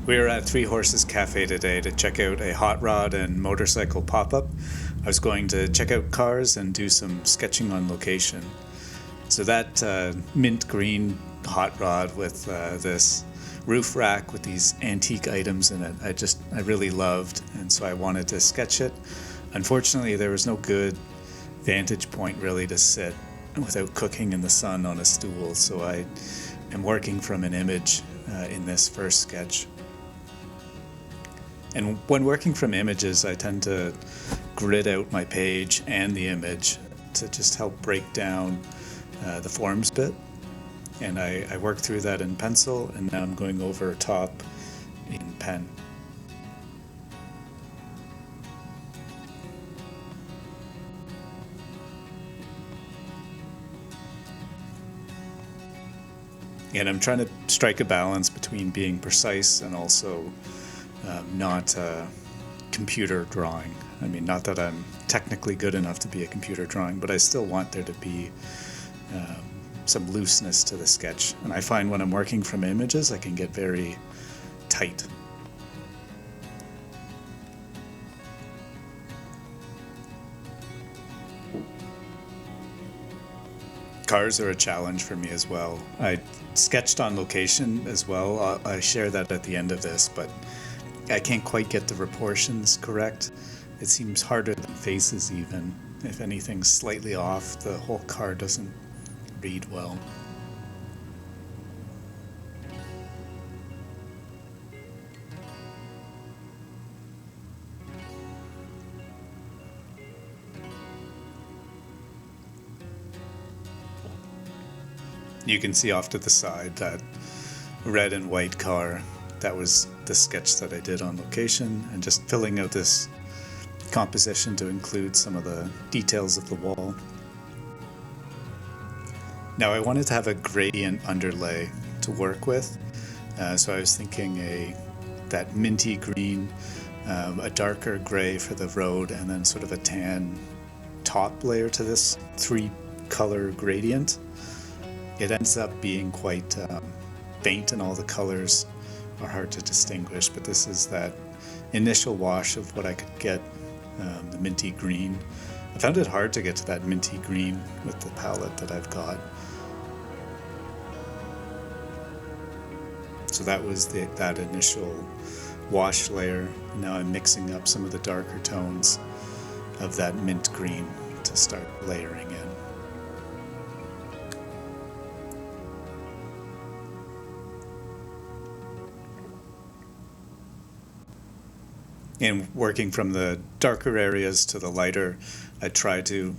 We were at Three Horses Cafe today to check out a hot rod and motorcycle pop-up. I was going to check out cars and do some sketching on location. So that mint green hot rod with this roof rack with these antique items in it, I really loved, and so I wanted to sketch it. Unfortunately, there was no good vantage point really to sit without cooking in the sun on a stool, so I am working from an image in this first sketch. And when working from images, I tend to grid out my page and the image to just help break down the forms bit. And I work through that in pencil, and now I'm going over top in pen. And I'm trying to strike a balance between being precise and also not computer drawing. I mean, not that I'm technically good enough to be a computer drawing, but I still want there to be some looseness to the sketch. And I find when I'm working from images, I can get very tight. Cars are a challenge for me as well. I sketched on location as well. I share that at the end of this, but I can't quite get the proportions correct. It seems harder than faces even. If anything's slightly off, the whole car doesn't read well. You can see off to the side that red and white car. That was the sketch that I did on location, and just filling out this composition to include some of the details of the wall. Now I wanted to have a gradient underlay to work with, so I was thinking that minty green, a darker gray for the road, and then sort of a tan top layer to this 3-color gradient. It ends up being quite faint, and all the colors are hard to distinguish, but this is that initial wash of what I could get, the minty green. I found it hard to get to that minty green with the palette that I've got. So that was that initial wash layer. Now I'm mixing up some of the darker tones of that mint green to start layering in. And working from the darker areas to the lighter, I try to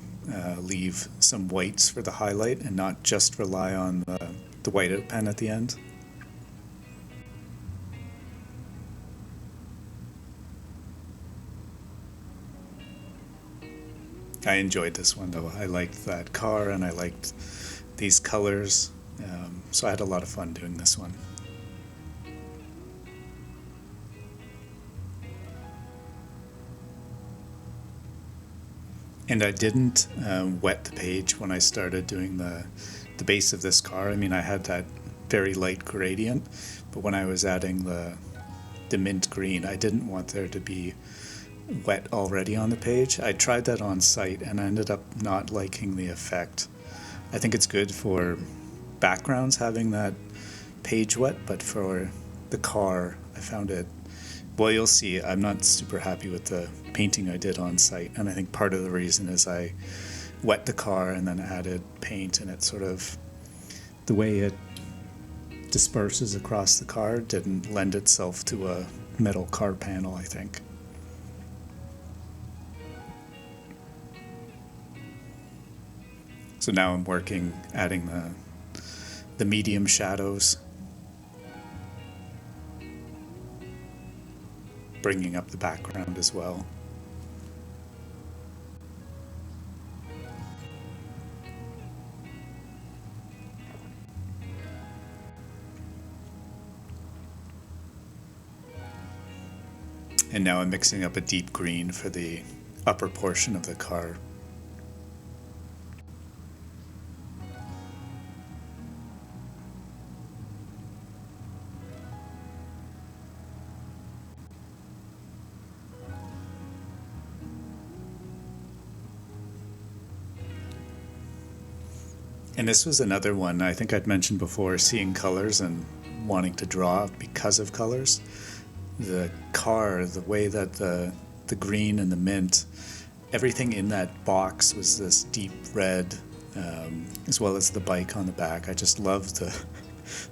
leave some whites for the highlight and not just rely on the whiteout pen at the end. I enjoyed this one though. I liked that car and I liked these colors, so I had a lot of fun doing this one. And I didn't wet the page when I started doing the base of this car. I mean, I had that very light gradient, but when I was adding the mint green, I didn't want there to be wet already on the page. I tried that on site and I ended up not liking the effect. I think it's good for backgrounds having that page wet, but for the car, I found it, well, you'll see, I'm not super happy with the painting I did on site, and I think part of the reason is I wet the car and then added paint, and it sort of, the way it disperses across the car didn't lend itself to a metal car panel, I think. So now I'm working, adding the medium shadows, bringing up the background as well. And now I'm mixing up a deep green for the upper portion of the car. And this was another one I think I'd mentioned before, seeing colors and wanting to draw because of colors. The car, the way that the green and the mint, everything in that box was this deep red, as well as the bike on the back. I just loved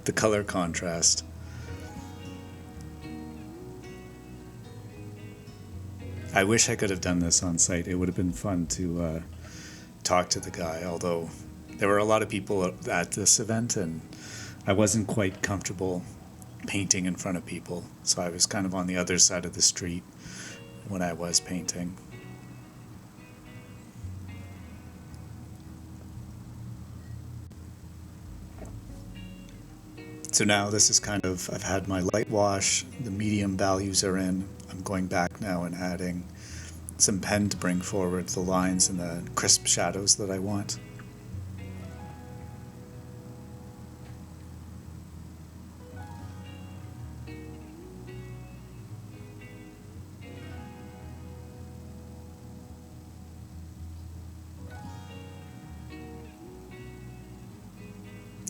the color contrast. I wish I could have done this on site. It would have been fun to talk to the guy, although there were a lot of people at this event and I wasn't quite comfortable painting in front of people, so I was kind of on the other side of the street when I was painting. So now this is kind of, I've had my light wash, the medium values are in. I'm going back now and adding some pen to bring forward the lines and the crisp shadows that I want.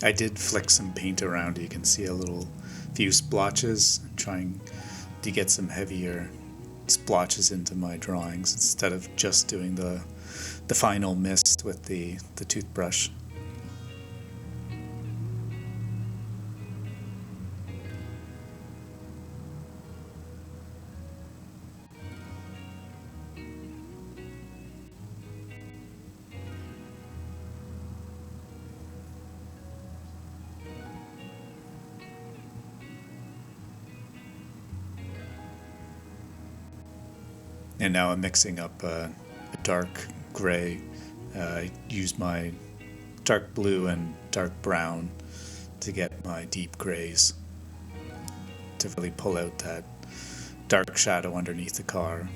I did flick some paint around. You can see a few splotches. I'm trying to get some heavier splotches into my drawings instead of just doing the final mist with the toothbrush. And now I'm mixing up a dark gray. I use my dark blue and dark brown to get my deep grays to really pull out that dark shadow underneath the car.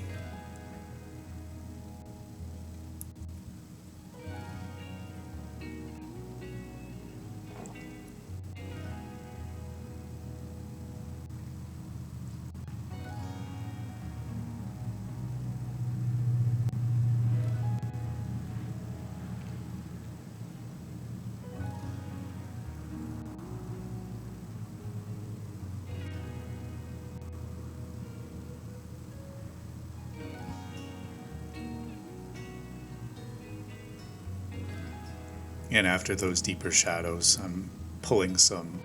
And after those deeper shadows, I'm pulling some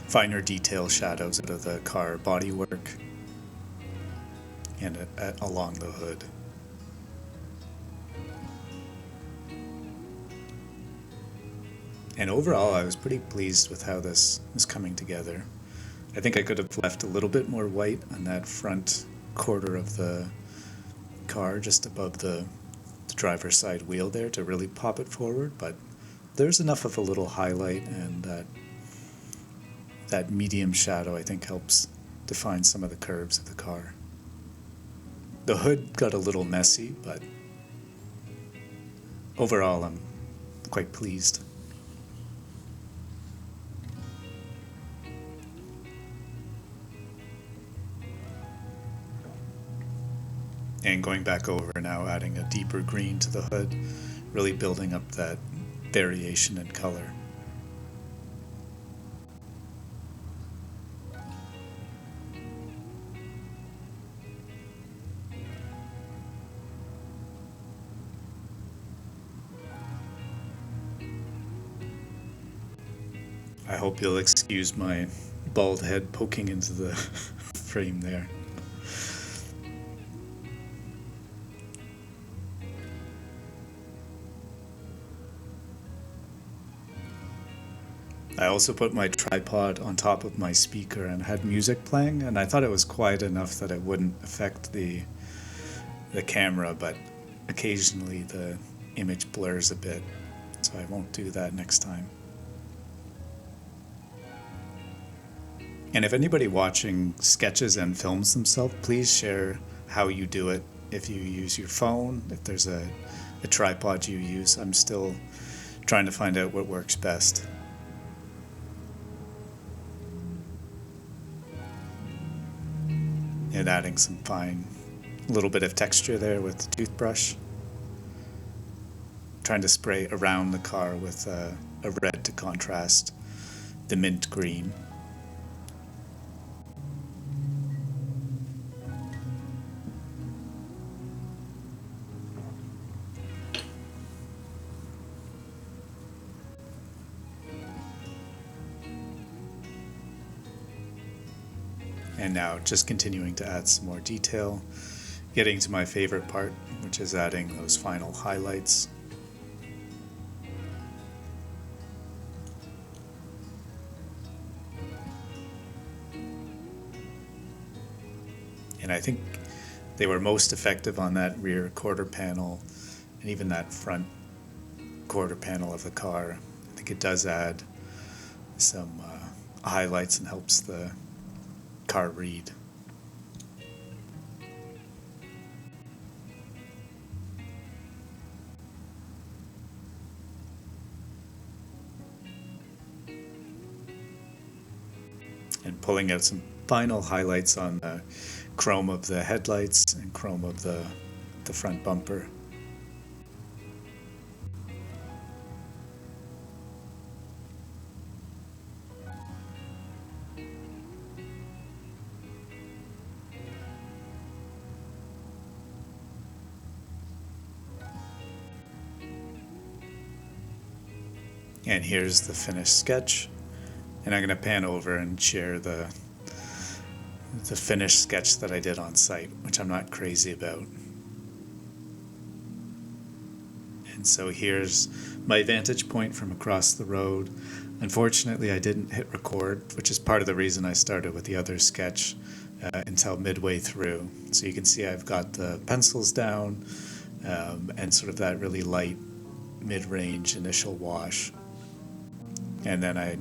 finer detail shadows out of the car bodywork and along the hood. And overall, I was pretty pleased with how this is coming together. I think I could have left a little bit more white on that front quarter of the car, just above the driver's side wheel there, to really pop it forward, but there's enough of a little highlight, and that medium shadow I think helps define some of the curves of the car. The hood got a little messy, but overall I'm quite pleased. And going back over now, adding a deeper green to the hood, really building up that variation in color. I hope you'll excuse my bald head poking into the frame there. I also put my tripod on top of my speaker and had music playing, and I thought it was quiet enough that it wouldn't affect the camera, but occasionally the image blurs a bit, so I won't do that next time. And if anybody watching sketches and films themselves, please share how you do it. If you use your phone, if there's a tripod you use. I'm still trying to find out what works best. And adding some fine little bit of texture there with the toothbrush. Trying to spray around the car with a a red to contrast the mint green. And now just continuing to add some more detail, getting to my favorite part, which is adding those final highlights. And I think they were most effective on that rear quarter panel and even that front quarter panel of the car. I think it does add some highlights and helps the car read. And pulling out some final highlights on the chrome of the headlights and chrome of the front bumper. And here's the finished sketch. And I'm going to pan over and share the finished sketch that I did on site, which I'm not crazy about. And so here's my vantage point from across the road. Unfortunately, I didn't hit record, which is part of the reason I started with the other sketch until midway through. So you can see I've got the pencils down and sort of that really light mid-range initial wash. And then I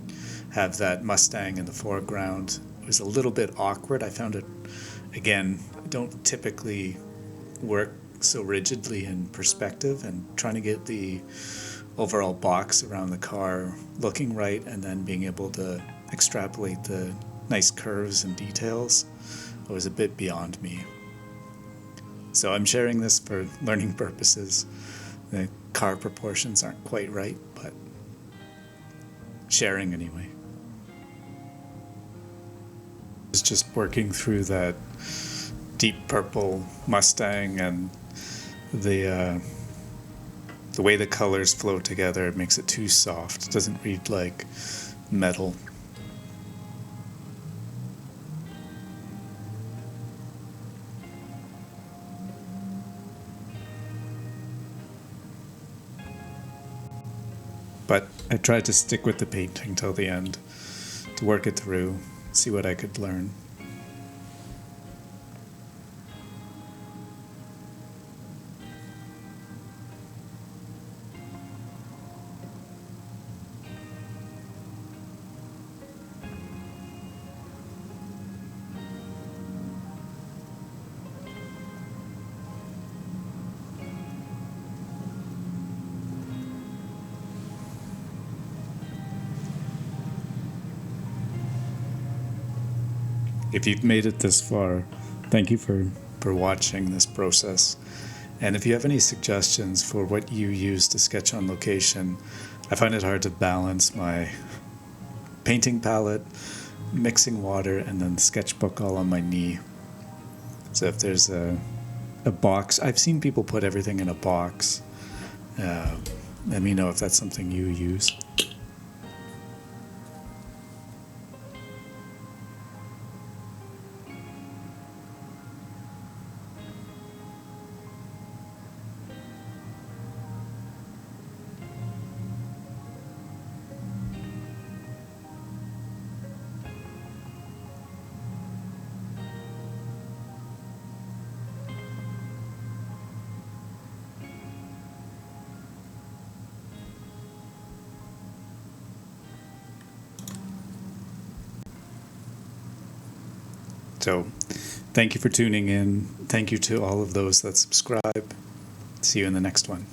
have that Mustang in the foreground. It was a little bit awkward. I found it, again, I don't typically work so rigidly in perspective, and trying to get the overall box around the car looking right and then being able to extrapolate the nice curves and details was a bit beyond me. So I'm sharing this for learning purposes. The car proportions aren't quite right, but sharing anyway. It's just working through that deep purple Mustang, and the way the colors flow together, it makes it too soft. It doesn't read like metal. But I tried to stick with the painting till the end to work it through, see what I could learn. If you've made it this far, thank you for watching this process. And if you have any suggestions for what you use to sketch on location, I find it hard to balance my painting palette, mixing water, and then sketchbook all on my knee. So if there's a box, I've seen people put everything in a box. Let me know if that's something you use. So thank you for tuning in. Thank you to all of those that subscribe. See you in the next one.